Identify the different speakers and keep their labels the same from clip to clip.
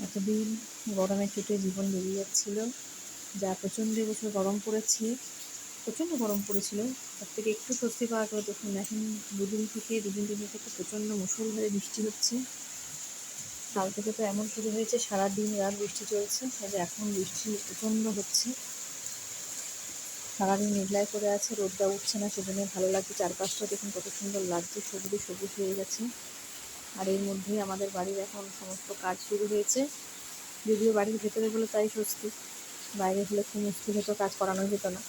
Speaker 1: এতদিন গরমের চোটে জীবন বেরিয়ে যাচ্ছিল, যা প্রচণ্ড এবছর গরম পড়েছে, প্রচণ্ড গরম পড়েছিল। তার থেকে একটু স্বস্তি পাওয়ার পর দেখুন এখন দুদিন তিন দিন থেকে প্রচণ্ড মুষলধারে বৃষ্টি হচ্ছে। কাল থেকে তো এমন শুরু হয়েছে, সারাদিন রাত বৃষ্টি চলছে, তবে এখন বৃষ্টি প্রচণ্ড হচ্ছে। সারাদিন মেঘলায় করে আছে, রোদটা উঠছে না, সেজন্য ভালো লাগছে। চারপাশটা দেখুন কত সুন্দর লাগছে, সবুজে সবুজ হয়ে গেছে। আর এর মধ্যেই আমাদের বাড়ির এখন সমস্ত কাজ শুরু হয়েছে। যদিও বাড়ির ভেতরে বলে তাই স্বস্তি, বাইরে হলে খুব মুশকিল হতো, কাজ করানো যেত না।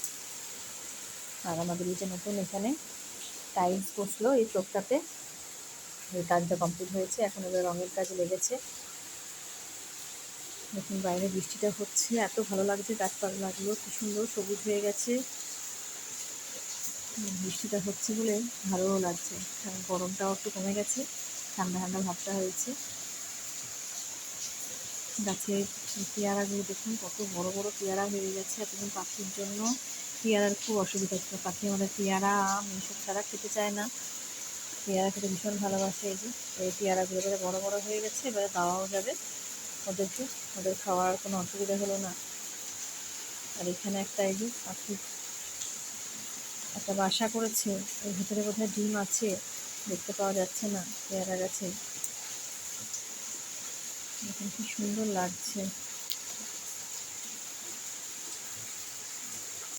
Speaker 1: আর আমাদের এই যে নতুন এখানে টাইলস বসলো এই চোখটাতে, এই কাজটা কমপ্লিট হয়েছে, এখন এবার রঙের কাজ লেগেছে। দেখুন বাইরে বৃষ্টিটা হচ্ছে, এত ভালো লাগছে, গাছপালাগুলো কি সুন্দর সবুজ হয়ে গেছে। বৃষ্টিটা হচ্ছে বলে ভালোও লাগছে, কারণ গরমটাও একটু কমে গেছে, ঠান্ডা ঠান্ডা ভাবটা হয়েছে। গাছের পেয়ারাগুলো দেখুন কত বড় বড় পেয়ারা হয়ে গেছে। এতদিন পাখির জন্য পেয়ারার খুব অসুবিধা ছিল, পাখি আমাদের পেয়ারা আম এইসব ছাড়া খেতে চায় না, পেয়ারা খেতে ভীষণ ভালোবাসে। এই যে এই পেয়ারাগুলো এবারে বড় বড় হয়ে গেছে, এবারে দেওয়াও যাবে ওদেরকে, ওদের খাওয়ার কোনো অসুবিধা হলো না। আর এখানে একটা এই যে পাখি একটা বাসা করেছে, এর ভিতরে বোধহয় ডিম আছে, দেখতে পাওয়া যাচ্ছে না পেয়ারা গাছে। দেখুন কি সুন্দর লাগছে।